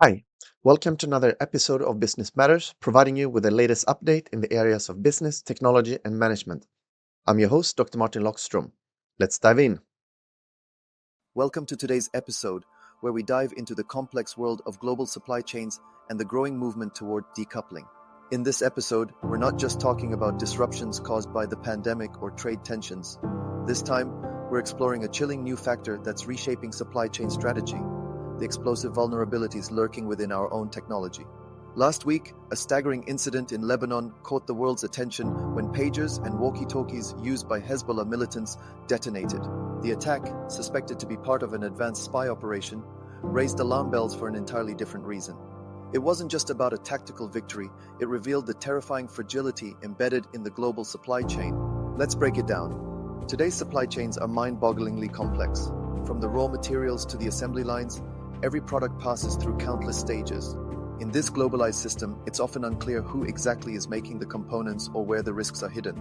Hi, welcome to another episode of Business Matters, providing you with the latest update in the areas of business, technology, and management. I'm your host, Dr. Martin Lockstrom. Let's dive in. Welcome to today's episode, where we dive into the complex world of global supply chains and the growing movement toward decoupling. In this episode, we're not just talking about disruptions caused by the pandemic or trade tensions. This time, we're exploring a chilling new factor that's reshaping supply chain strategy: the explosive vulnerabilities lurking within our own technology. Last week, a staggering incident in Lebanon caught the world's attention when pagers and walkie-talkies used by Hezbollah militants detonated. The attack, suspected to be part of an advanced spy operation, raised alarm bells for an entirely different reason. It wasn't just about a tactical victory, it revealed the terrifying fragility embedded in the global supply chain. Let's break it down. Today's supply chains are mind-bogglingly complex. From the raw materials to the assembly lines, every product passes through countless stages. In this globalized system, it's often unclear who exactly is making the components or where the risks are hidden.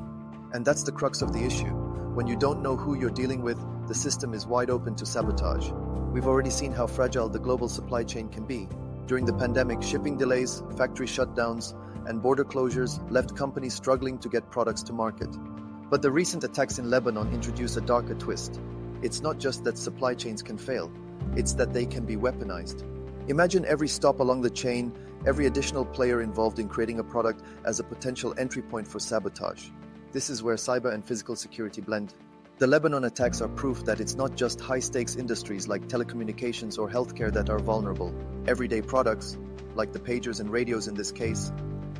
And that's the crux of the issue. When you don't know who you're dealing with, the system is wide open to sabotage. We've already seen how fragile the global supply chain can be. During the pandemic, shipping delays, factory shutdowns, and border closures left companies struggling to get products to market. But the recent attacks in Lebanon introduce a darker twist. It's not just that supply chains can fail, it's that they can be weaponized. Imagine every stop along the chain, every additional player involved in creating a product as a potential entry point for sabotage. This is where cyber and physical security blend. The Lebanon attacks are proof that it's not just high-stakes industries like telecommunications or healthcare that are vulnerable. Everyday products, like the pagers and radios in this case,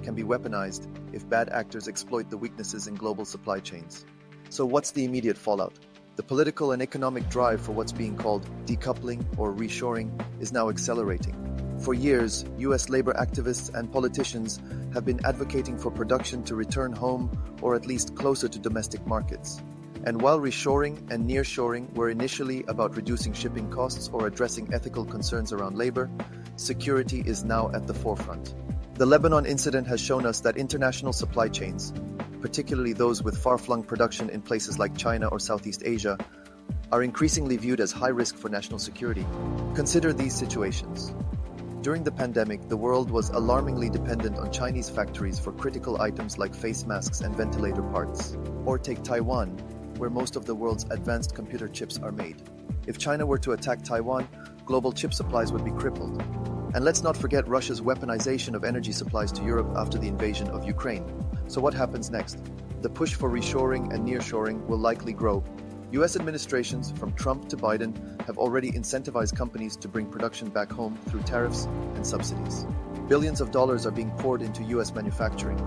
can be weaponized if bad actors exploit the weaknesses in global supply chains. So what's the immediate fallout? The political and economic drive for what's being called decoupling or reshoring is now accelerating. For years, US labor activists and politicians have been advocating for production to return home or at least closer to domestic markets. And while reshoring and nearshoring were initially about reducing shipping costs or addressing ethical concerns around labor, security is now at the forefront. The Lebanon incident has shown us that international supply chains, particularly those with far-flung production in places like China or Southeast Asia, are increasingly viewed as high risk for national security. Consider these situations. During the pandemic, the world was alarmingly dependent on Chinese factories for critical items like face masks and ventilator parts. Or take Taiwan, where most of the world's advanced computer chips are made. If China were to attack Taiwan, global chip supplies would be crippled. And let's not forget Russia's weaponization of energy supplies to Europe after the invasion of Ukraine. So what happens next? The push for reshoring and nearshoring will likely grow. US administrations, from Trump to Biden, have already incentivized companies to bring production back home through tariffs and subsidies. Billions of dollars are being poured into US manufacturing,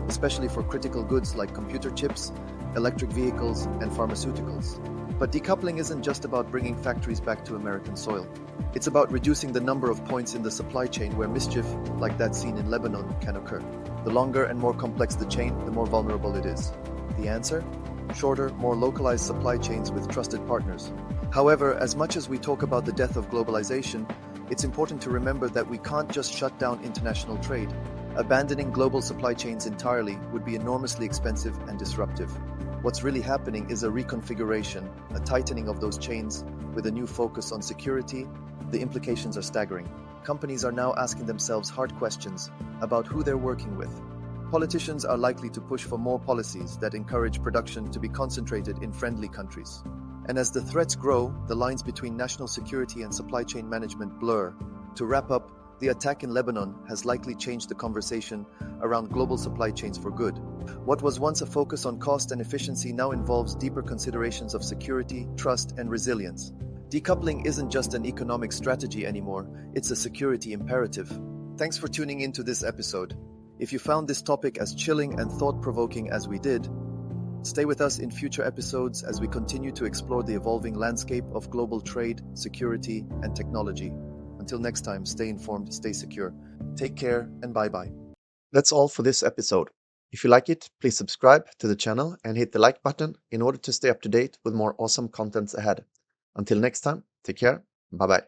especially for critical goods like computer chips, electric vehicles, and pharmaceuticals. But decoupling isn't just about bringing factories back to American soil. It's about reducing the number of points in the supply chain where mischief, like that seen in Lebanon, can occur. The longer and more complex the chain, the more vulnerable it is. The answer? Shorter, more localized supply chains with trusted partners. However, as much as we talk about the death of globalization, it's important to remember that we can't just shut down international trade. Abandoning global supply chains entirely would be enormously expensive and disruptive. What's really happening is a reconfiguration, a tightening of those chains with a new focus on security. The implications are staggering. Companies are now asking themselves hard questions about who they're working with. Politicians are likely to push for more policies that encourage production to be concentrated in friendly countries. And as the threats grow, the lines between national security and supply chain management blur. To wrap up, the attack in Lebanon has likely changed the conversation around global supply chains for good. What was once a focus on cost and efficiency now involves deeper considerations of security, trust, and resilience. Decoupling isn't just an economic strategy anymore, it's a security imperative. Thanks for tuning into this episode. If you found this topic as chilling and thought-provoking as we did, stay with us in future episodes as we continue to explore the evolving landscape of global trade, security, and technology. Until next time, stay informed, stay secure. Take care, and bye-bye. That's all for this episode. If you like it, please subscribe to the channel and hit the like button in order to stay up to date with more awesome contents ahead. Until next time, take care. Bye-bye.